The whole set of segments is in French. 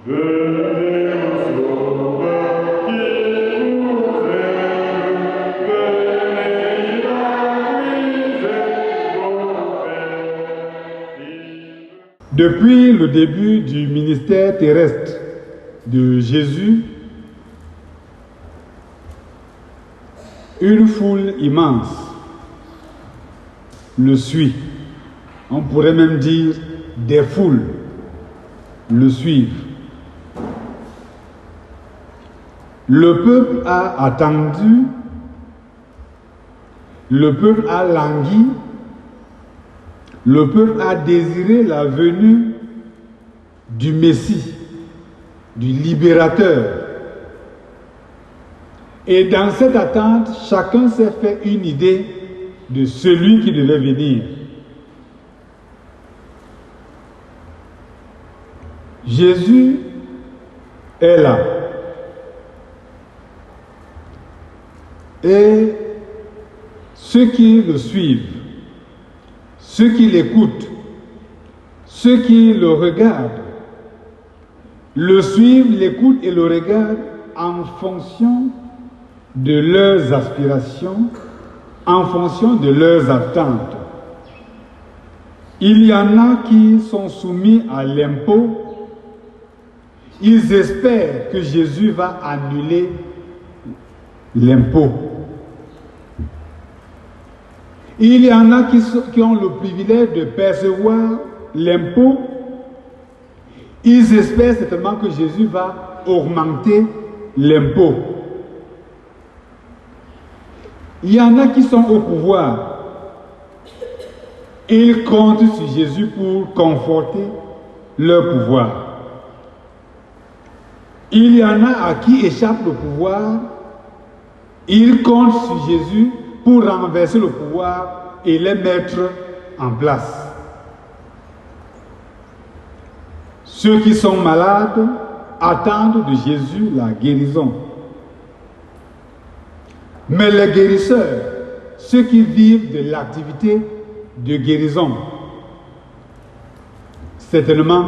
Venez au Sauveur qui nous aime, venez la miséricorde. Depuis le début du ministère terrestre de Jésus, une foule immense le suit. On pourrait même dire des foules le suivent. Le peuple a attendu, le peuple a langui, le peuple a désiré la venue du Messie, du libérateur. Et dans cette attente, chacun s'est fait une idée de celui qui devait venir. Jésus est là. Et ceux qui le suivent, ceux qui l'écoutent, ceux qui le regardent, le suivent, l'écoutent et le regardent en fonction de leurs aspirations, en fonction de leurs attentes. Il y en a qui sont soumis à l'impôt. Ils espèrent que Jésus va annuler l'impôt. Il y en a qui ont le privilège de percevoir l'impôt. Ils espèrent certainement que Jésus va augmenter l'impôt. Il y en a qui sont au pouvoir. Ils comptent sur Jésus pour conforter leur pouvoir. Il y en a à qui échappe le pouvoir. Ils comptent sur Jésus pour renverser le pouvoir et les mettre en place. Ceux qui sont malades attendent de Jésus la guérison. Mais les guérisseurs, ceux qui vivent de l'activité de guérison, certainement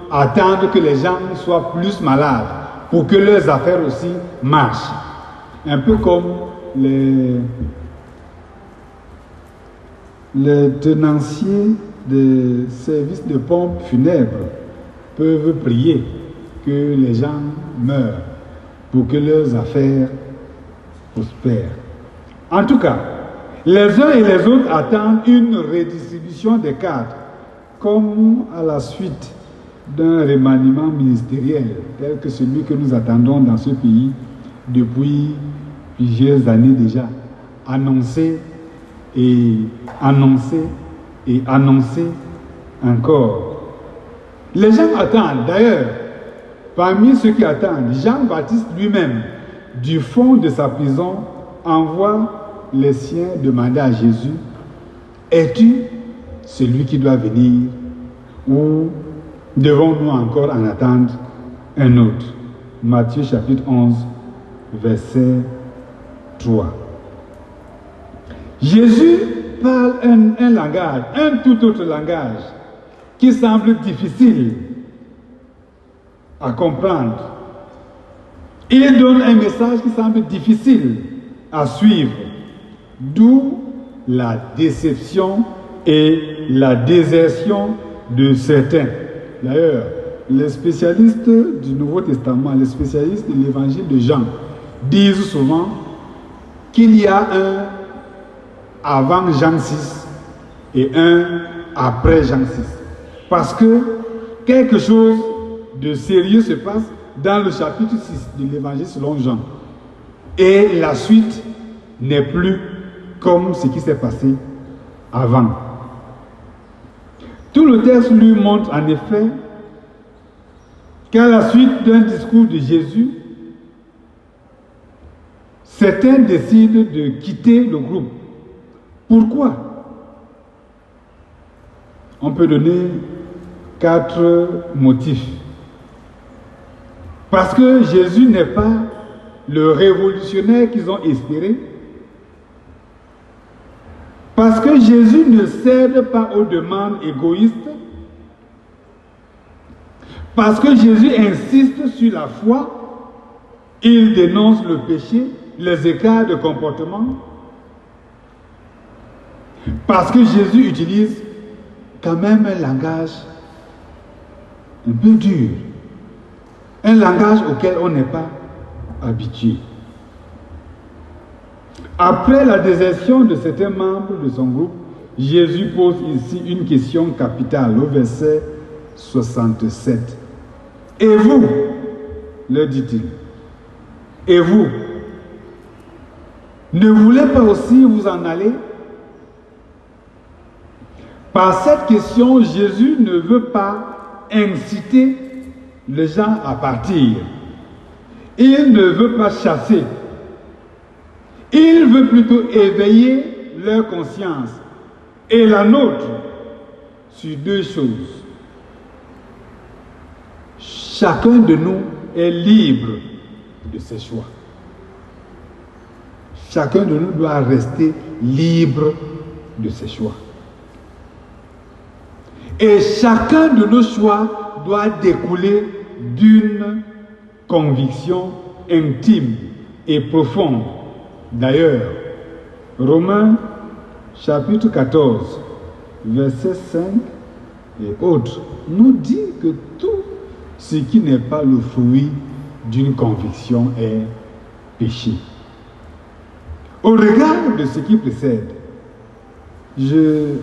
attendent que les gens soient plus malades pour que leurs affaires aussi marchent. Un peu comme les tenanciers des services de pompes funèbres peuvent prier que les gens meurent pour que leurs affaires prospèrent. En tout cas, les uns et les autres attendent une redistribution des cadres, comme à la suite d'un remaniement ministériel, tel que celui que nous attendons dans ce pays depuis plusieurs années déjà, annoncé et annoncé et annoncé encore. Les gens attendent. D'ailleurs, parmi ceux qui attendent, Jean-Baptiste lui-même, du fond de sa prison, envoie les siens demander à Jésus, es-tu celui qui doit venir ou devons-nous encore en attendre un autre? Matthieu chapitre 11, verset 3. Jésus parle un langage, un tout autre langage, qui semble difficile à comprendre. Il donne un message qui semble difficile à suivre, d'où la déception et la désertion de certains. D'ailleurs, les spécialistes du Nouveau Testament, les spécialistes de l'évangile de Jean, disent souvent qu'il y a un avant Jean 6 et un après Jean 6. Parce que quelque chose de sérieux se passe dans le chapitre 6 de l'évangile selon Jean. Et la suite n'est plus comme ce qui s'est passé avant. Tout le texte lui montre en effet qu'à la suite d'un discours de Jésus, certains décident de quitter le groupe. Pourquoi? On peut donner 4 motifs. Parce que Jésus n'est pas le révolutionnaire qu'ils ont espéré. Parce que Jésus ne cède pas aux demandes égoïstes. Parce que Jésus insiste sur la foi, il dénonce le péché, les écarts de comportement. Parce que Jésus utilise quand même un langage un peu dur, un langage auquel on n'est pas habitué. Après la désertion de certains membres de son groupe, Jésus pose ici une question capitale au verset 67. Et vous, leur dit-il, et vous, ne voulez pas aussi vous en aller? Par cette question, Jésus ne veut pas inciter les gens à partir. Il ne veut pas chasser. Il veut plutôt éveiller leur conscience et la nôtre sur deux choses. Chacun de nous est libre de ses choix. Chacun de nous doit rester libre de ses choix. Et chacun de nos choix doit découler d'une conviction intime et profonde. D'ailleurs, Romains chapitre 14, verset 5 et autres, nous dit que tout ce qui n'est pas le fruit d'une conviction est péché. Au regard de ce qui précède, je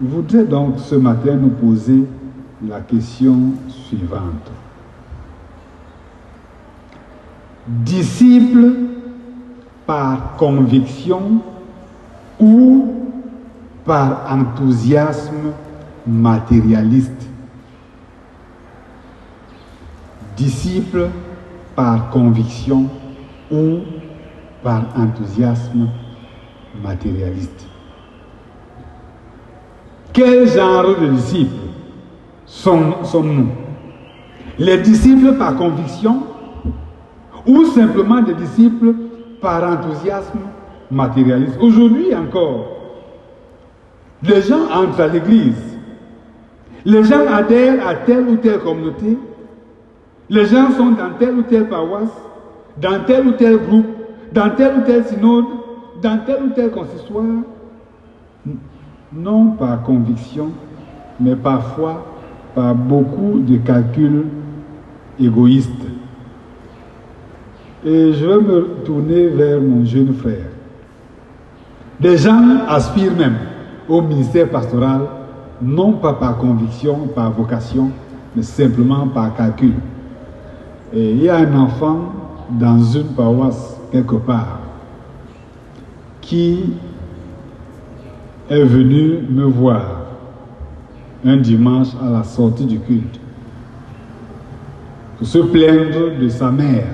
voudrais donc ce matin nous poser la question suivante. Disciple par conviction ou par enthousiasme matérialiste? Disciple par conviction ou par enthousiasme matérialiste? Quel genre de disciples sommes-nous? Les disciples par conviction ou simplement des disciples par enthousiasme matérialiste? Aujourd'hui encore, les gens entrent à l'église, les gens adhèrent à telle ou telle communauté, les gens sont dans telle ou telle paroisse, dans tel ou tel groupe, dans tel ou tel synode, dans tel ou tel consistoire, non par conviction, mais parfois par beaucoup de calculs égoïstes. Et je vais me tourner vers mon jeune frère. Des gens aspirent même au ministère pastoral, non pas par conviction, par vocation, mais simplement par calcul. Et il y a un enfant dans une paroisse quelque part qui est venu me voir un dimanche à la sortie du culte pour se plaindre de sa mère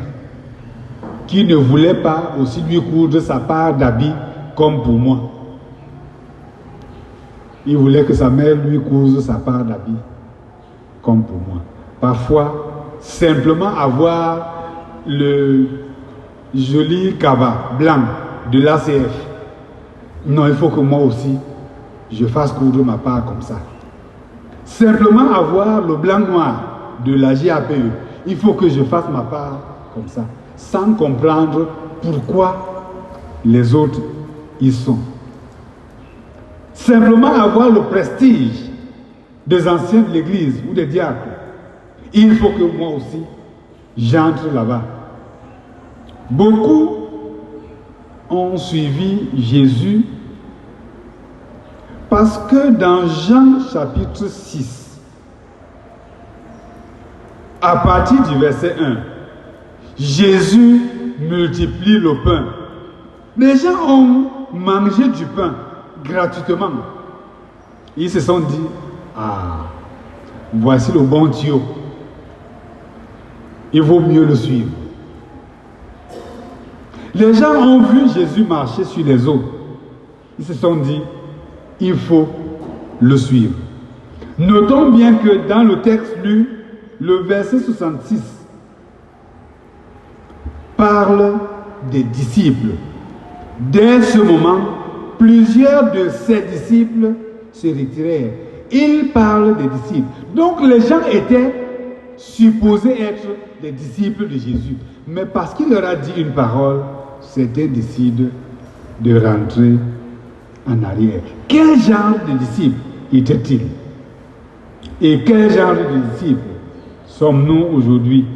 qui ne voulait pas aussi lui coudre sa part d'habit comme pour moi. Il voulait que sa mère lui couse sa part d'habit comme pour moi. Parfois, simplement avoir le joli cabas blanc de l'ACF. Non, il faut que moi aussi, je fasse coudre ma part comme ça. Simplement avoir le blanc-noir de la GAPE. Il faut que je fasse ma part comme ça, sans comprendre pourquoi les autres y sont. Simplement avoir le prestige des anciens de l'église ou des diacres. Il faut que moi aussi, j'entre là-bas. Beaucoup ont suivi Jésus parce que dans Jean chapitre 6, à partir du verset 1, Jésus multiplie le pain. Les gens ont mangé du pain gratuitement. Ils se sont dit, ah, voici le bon Dieu. Il vaut mieux le suivre. Les gens ont vu Jésus marcher sur les eaux. Ils se sont dit, il faut le suivre. Notons bien que dans le texte lu, le verset 66 parle des disciples. Dès ce moment, plusieurs de ses disciples se retirèrent. Il parle des disciples. Donc les gens étaient supposés être des disciples de Jésus. Mais parce qu'il leur a dit une parole, certains décident de rentrer en arrière. Quel genre de disciples étaient-ils? Et quel genre de disciples sommes-nous aujourd'hui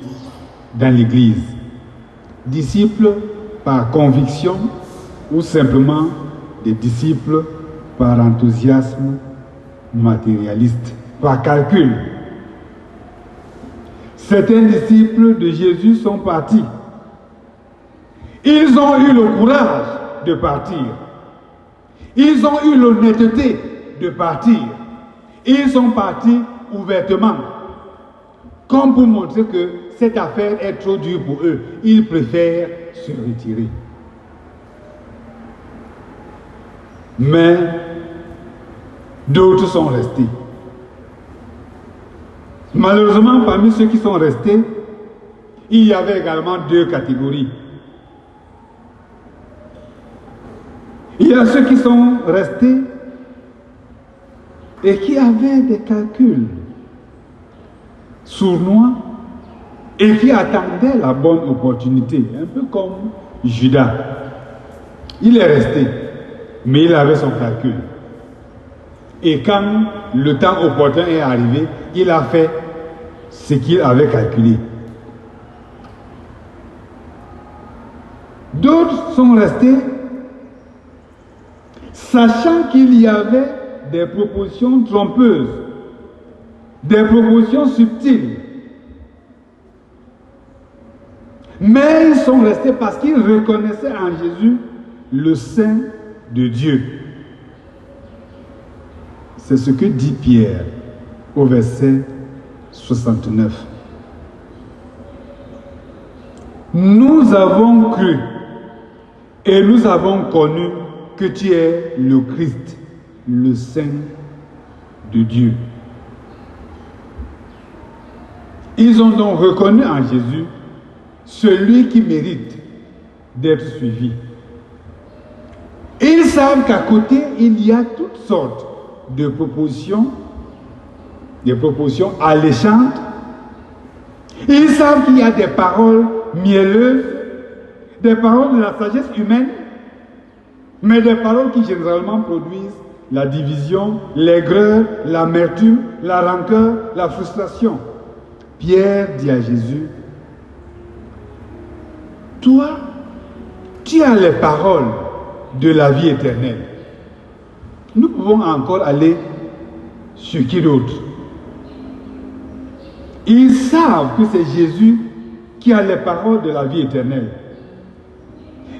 dans l'Église? Disciples par conviction ou simplement des disciples par enthousiasme matérialiste, par calcul? Certains disciples de Jésus sont partis. Ils ont eu le courage de partir. Ils ont eu l'honnêteté de partir. Ils sont partis ouvertement, comme pour montrer que cette affaire est trop dure pour eux. Ils préfèrent se retirer. Mais d'autres sont restés. Malheureusement, parmi ceux qui sont restés, il y avait également deux catégories. Il y a ceux qui sont restés et qui avaient des calculs sournois et qui attendaient la bonne opportunité, un peu comme Judas. Il est resté, mais il avait son calcul. Et quand le temps opportun est arrivé, il a fait ce qu'il avait calculé. D'autres sont restés, sachant qu'il y avait des propositions trompeuses, des propositions subtiles. Mais ils sont restés parce qu'ils reconnaissaient en Jésus le Saint de Dieu. C'est ce que dit Pierre au verset 69. Nous avons cru et nous avons connu que tu es le Christ, le Saint de Dieu. Ils ont donc reconnu en Jésus celui qui mérite d'être suivi. Ils savent qu'à côté, il y a toutes sortes de propositions, des propositions alléchantes. Ils savent qu'il y a des paroles mielleuses, des paroles de la sagesse humaine, mais des paroles qui généralement produisent la division, l'aigreur, l'amertume, la rancœur, la frustration. Pierre dit à Jésus, toi, tu as les paroles de la vie éternelle. Nous pouvons encore aller sur qui d'autre? Ils savent que c'est Jésus qui a les paroles de la vie éternelle.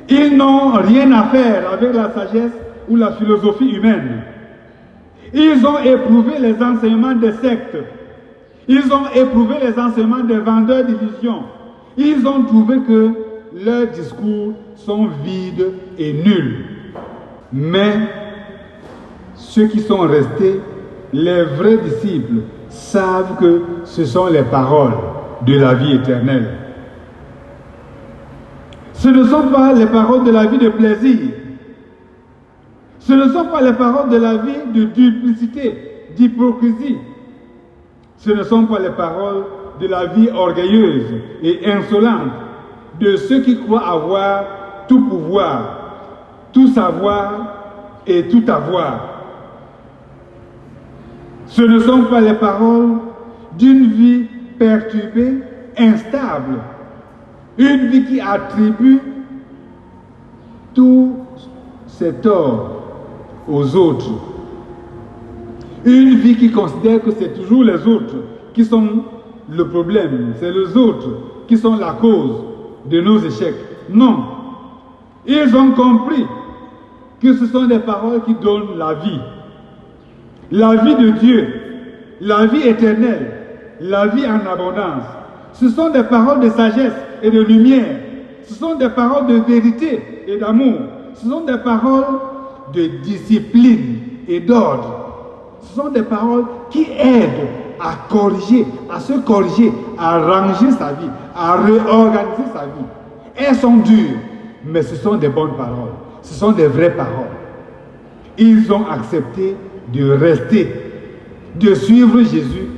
Ils n'ont rien à faire avec la sagesse ou la philosophie humaine. Ils ont éprouvé les enseignements des sectes. Ils ont éprouvé les enseignements des vendeurs d'illusions. Ils ont trouvé que leurs discours sont vides et nuls. Mais ceux qui sont restés, les vrais disciples, savent que ce sont les paroles de la vie éternelle. Ce ne sont pas les paroles de la vie de plaisir. Ce ne sont pas les paroles de la vie de duplicité, d'hypocrisie. Ce ne sont pas les paroles de la vie orgueilleuse et insolente de ceux qui croient avoir tout pouvoir, tout savoir et tout avoir. Ce ne sont pas les paroles d'une vie perturbée, instable, une vie qui attribue tous ses torts aux autres, une vie qui considère que c'est toujours les autres qui sont le problème, c'est les autres qui sont la cause de nos échecs. Non, ils ont compris que ce sont des paroles qui donnent la vie de Dieu, la vie éternelle, la vie en abondance. Ce sont des paroles de sagesse et de lumière. Ce sont des paroles de vérité et d'amour. Ce sont des paroles de discipline et d'ordre. Ce sont des paroles qui aident à corriger, à se corriger, à ranger sa vie, à réorganiser sa vie. Elles sont dures, mais ce sont des bonnes paroles. Ce sont des vraies paroles. Ils ont accepté de rester, de suivre Jésus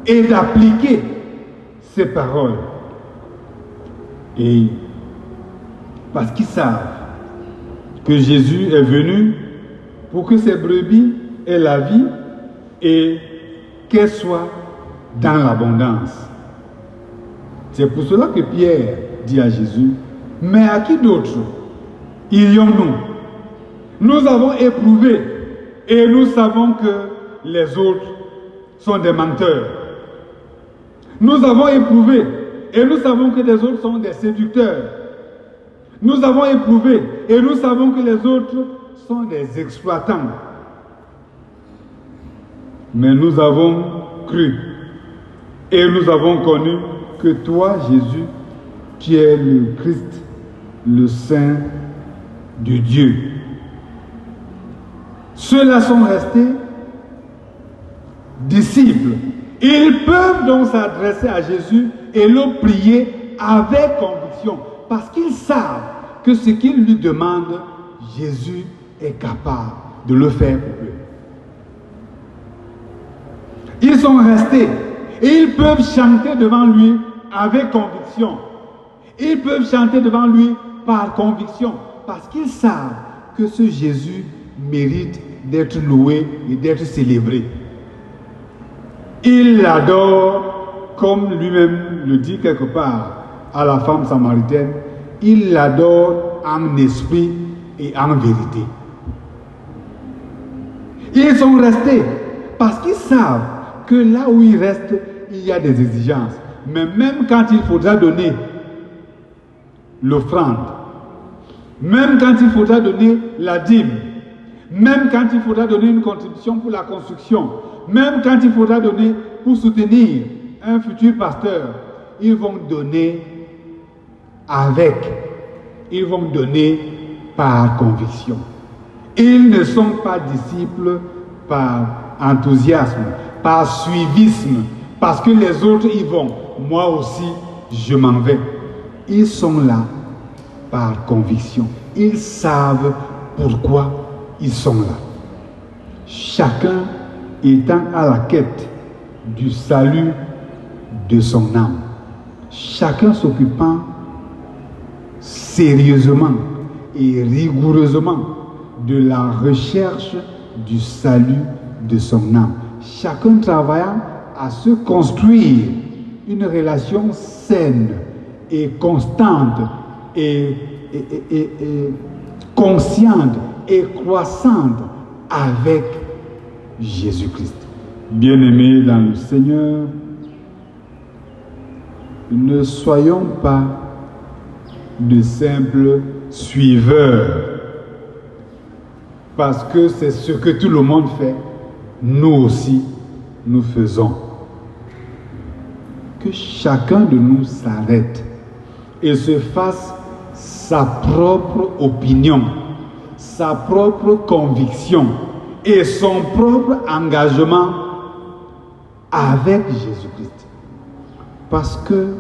et d'appliquer ces paroles. Et parce qu'ils savent que Jésus est venu pour que ces brebis aient la vie et qu'elles soient dans l'abondance. C'est pour cela que Pierre dit à Jésus, mais à qui d'autre irions-nous? Nous avons éprouvé et nous savons que les autres sont des menteurs. Nous avons éprouvé et nous savons que les autres sont des séducteurs. Nous avons éprouvé et nous savons que les autres sont des exploitants. Mais nous avons cru et nous avons connu que toi, Jésus, tu es le Christ, le Saint de Dieu. Ceux-là sont restés disciples. Ils peuvent donc s'adresser à Jésus et le prier avec conviction, parce qu'ils savent que ce qu'ils lui demandent, Jésus est capable de le faire pour eux. Ils sont restés et ils peuvent chanter devant lui avec conviction. Ils peuvent chanter devant lui par conviction, parce qu'ils savent que ce Jésus mérite d'être loué et d'être célébré. Ils l'adorent, comme lui-même le dit quelque part à la femme samaritaine, ils l'adorent en esprit et en vérité. Ils sont restés parce qu'ils savent que là où ils restent, il y a des exigences. Mais même quand il faudra donner l'offrande, même quand il faudra donner la dîme, même quand il faudra donner une contribution pour la construction, même quand il faudra donner pour soutenir un futur pasteur, ils vont donner ils vont donner par conviction. Ils ne sont pas disciples par enthousiasme, par suivisme, parce que les autres y vont. Moi aussi, je m'en vais. Ils sont là par conviction. Ils savent pourquoi ils sont là. Chacun étant à la quête du salut de son âme. Chacun s'occupant sérieusement et rigoureusement de la recherche du salut de son âme. Chacun travaillant à se construire une relation saine et constante et consciente et croissante avec Jésus-Christ. Bien-aimés dans le Seigneur, ne soyons pas de simples suiveurs, parce que c'est ce que tout le monde fait, nous aussi nous faisons. Que chacun de nous s'arrête et se fasse sa propre opinion, sa propre conviction et son propre engagement avec Jésus-Christ. Parce que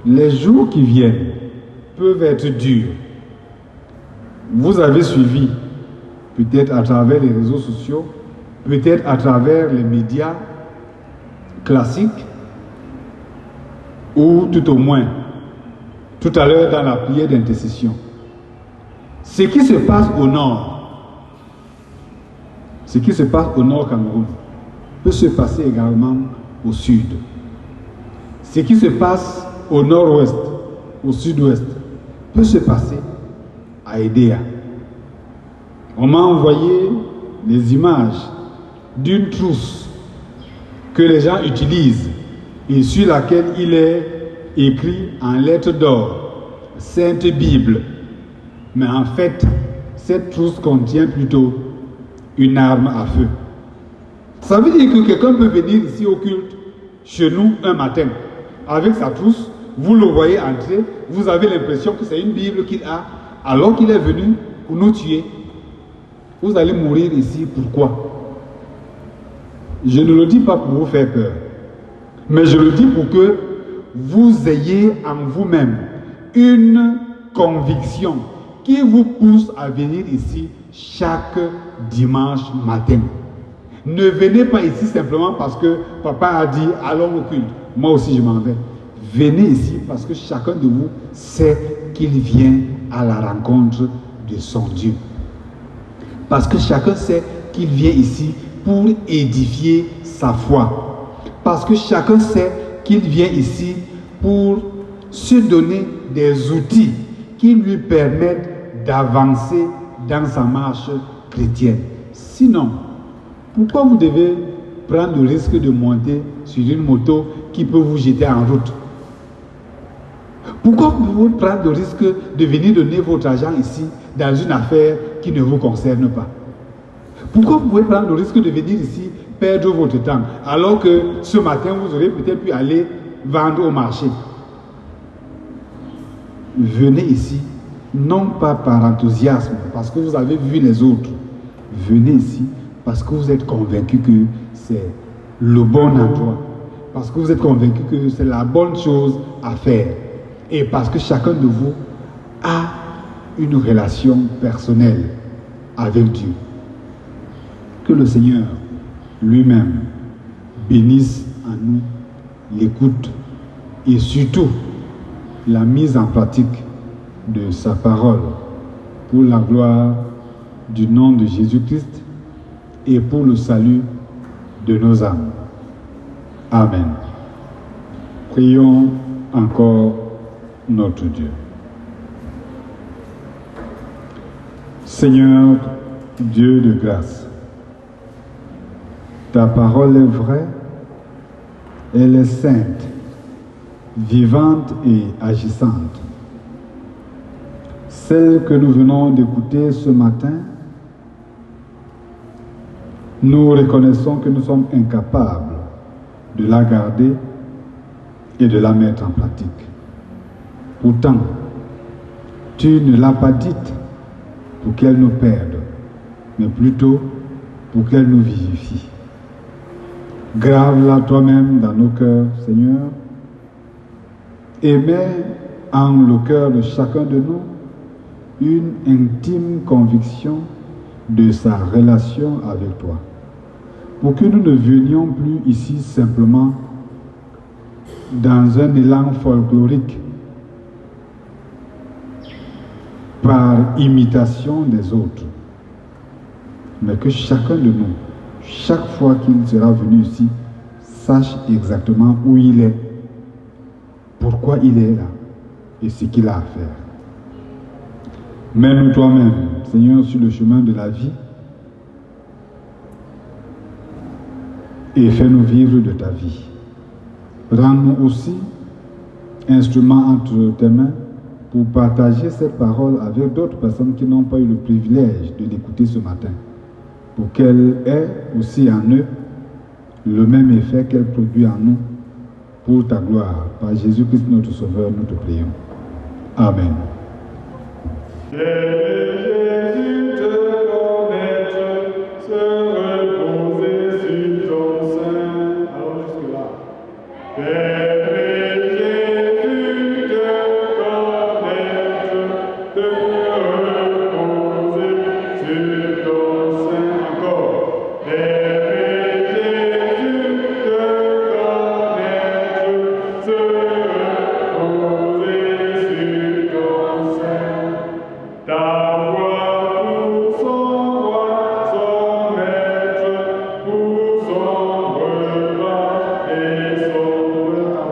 les jours qui viennent peuvent être durs. Vous avez suivi, peut-être à travers les réseaux sociaux, peut-être à travers les médias classiques, ou tout au moins, tout à l'heure dans la prière d'intercession. Ce qui se passe au nord, ce qui se passe au nord Cameroun, peut se passer également au sud. Ce qui se passe au nord-ouest, au sud-ouest, peut se passer à Edea. On m'a envoyé des images d'une trousse que les gens utilisent et sur laquelle il est écrit en lettres d'or « Sainte Bible ». Mais en fait, cette trousse contient plutôt une arme à feu. Ça veut dire que quelqu'un peut venir ici au culte, chez nous, un matin, avec sa trousse, vous le voyez entrer, vous avez l'impression que c'est une Bible qu'il a, alors qu'il est venu pour nous tuer. Vous allez mourir ici, pourquoi? Je ne le dis pas pour vous faire peur, mais je le dis pour que vous ayez en vous-même une conviction qui vous pousse à venir ici chaque dimanche matin. Ne venez pas ici simplement parce que papa a dit allons au culte. Moi aussi je m'en vais. Venez ici parce que chacun de vous sait qu'il vient à la rencontre de son Dieu. Parce que chacun sait qu'il vient ici pour édifier sa foi. Parce que chacun sait qu'il vient ici pour se donner des outils qui lui permettent d'avancer dans sa marche chrétienne. Sinon, pourquoi vous devez prendre le risque de monter sur une moto qui peut vous jeter en route? Pourquoi vous pouvez prendre le risque de venir donner votre argent ici dans une affaire qui ne vous concerne pas? Pourquoi vous pouvez prendre le risque de venir ici perdre votre temps alors que ce matin vous aurez peut-être pu aller vendre au marché? Venez ici, non pas par enthousiasme, parce que vous avez vu les autres. Venez ici parce que vous êtes convaincu que c'est le bon endroit, parce que vous êtes convaincu que c'est la bonne chose à faire, et parce que chacun de vous a une relation personnelle avec Dieu. Que le Seigneur lui-même bénisse en nous l'écoute et surtout la mise en pratique de sa parole pour la gloire du nom de Jésus-Christ et pour le salut de nos âmes. Amen. Prions encore notre Dieu. Seigneur, Dieu de grâce, ta parole est vraie, elle est sainte, vivante et agissante. Celle que nous venons d'écouter ce matin, nous reconnaissons que nous sommes incapables de la garder et de la mettre en pratique. Pourtant, tu ne l'as pas dite pour qu'elle nous perde, mais plutôt pour qu'elle nous vivifie. Grave-la toi-même dans nos cœurs, Seigneur, et mets en le cœur de chacun de nous une intime conviction de sa relation avec toi, pour que nous ne venions plus ici simplement dans un élan folklorique, par imitation des autres, mais que chacun de nous, chaque fois qu'il sera venu ici, sache exactement où il est, pourquoi il est là et ce qu'il a à faire. Mène-nous toi-même, Seigneur, sur le chemin de la vie et fais-nous vivre de ta vie. Rends-nous aussi instruments entre tes mains pour partager cette parole avec d'autres personnes qui n'ont pas eu le privilège de l'écouter ce matin, pour qu'elle ait aussi en eux le même effet qu'elle produit en nous pour ta gloire. Par Jésus-Christ notre Sauveur, nous te prions. Amen. Jésus te connaître, se reposer sur ton sein. Alors jusque-là. Jésus te connaître, te reposer sur ton sein. Encore. Jésus te connaître, se reposer sur ton sein. Ta voix pour son roi, son maître, pour son repas et son repas.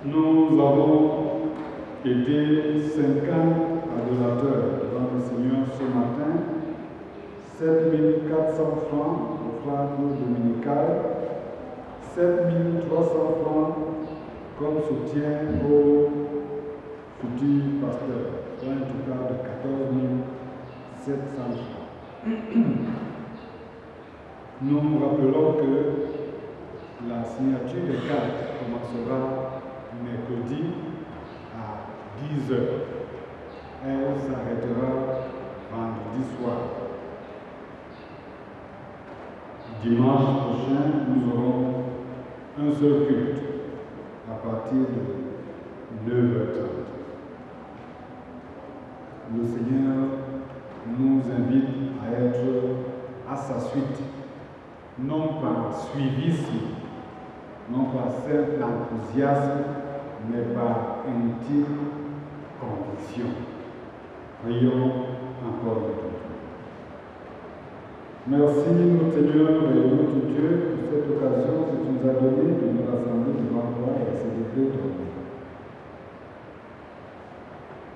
Nous avons été 50 adorateurs devant le Seigneur ce matin. 7 400 francs offrande dominicale, 7 300 francs comme soutien au futur pasteur, soit un total de 14 700 francs. Nous nous rappelons que la signature des cartes commencera mercredi à 10 h. Elle s'arrêtera vendredi soir. Dimanche prochain, nous aurons un seul culte à partir de 9h30. Le Seigneur nous invite à être à sa suite, non par suivisme, non par simple enthousiasme, mais par intime conviction. Prions encore de tout. Merci, notre Seigneur et notre Dieu, pour cette occasion que tu nous as donnée de nous rassembler devant toi et célébrer ton nom.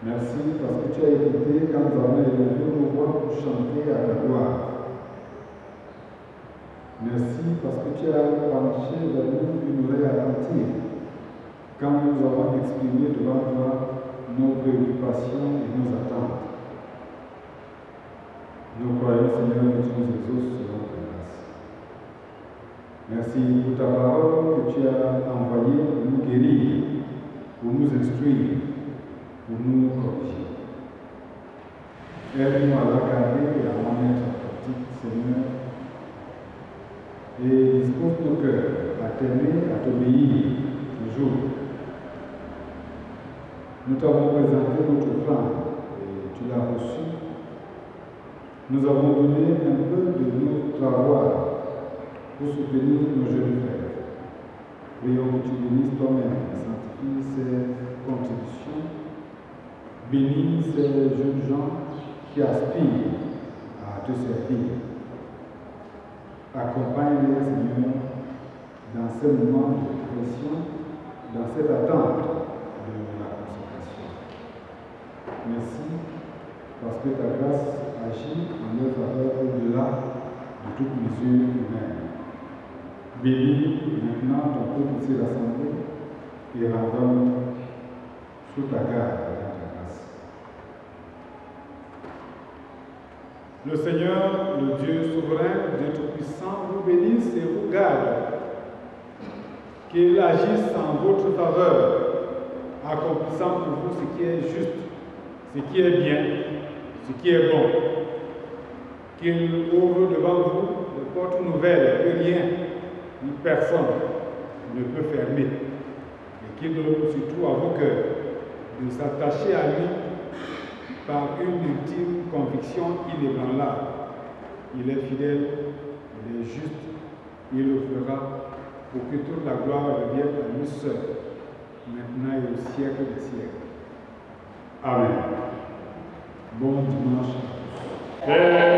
Merci parce que tu as écouté quand nous avons élevé nos voix pour chanter à ta gloire. Merci parce que tu as penché vers nous une oreille attentive quand nous avons exprimé devant toi nos préoccupations et nos attentes. Nous croyons, Seigneur, que tu nous exauces selon ta grâce. Merci pour ta parole que tu as envoyée pour nous guérir, pour nous instruire, pour nous corriger. Aide-nous à la garder et à en être pratique, Seigneur, et dispose nos cœurs à t'aimer, à t'obéir toujours. Nous t'avons présenté notre offrande et tu l'as reçue. Nous avons donné un peu de notre avoir pour soutenir nos jeunes frères. Prions que tu bénisses toi-même et sanctifies ces contributions. Bénis ces jeunes gens qui aspirent à te servir. Accompagne-les, Seigneur, dans ces moments de pression, dans cette attente de la consécration. Merci parce que ta grâce agit en leur faveur au-delà de toute mesure humaine. Bénis maintenant ton peuple ici rassemblé et rendons sous ta garde et dans ta grâce. Le Seigneur, le Dieu souverain, Dieu tout-puissant, vous bénisse et vous garde. Qu'il agisse en votre faveur, accomplissant pour vous ce qui est juste, ce qui est bien, ce qui est bon. Qu'il ouvre devant vous des portes nouvelles que rien ni personne ne peut fermer. Et qu'il donne surtout à vos cœurs de s'attacher à lui par une ultime conviction inébranlable. Il est fidèle, il est juste, il le fera pour que toute la gloire revienne à lui seul, maintenant et au siècle des siècles. Amen. Bon dimanche à tous.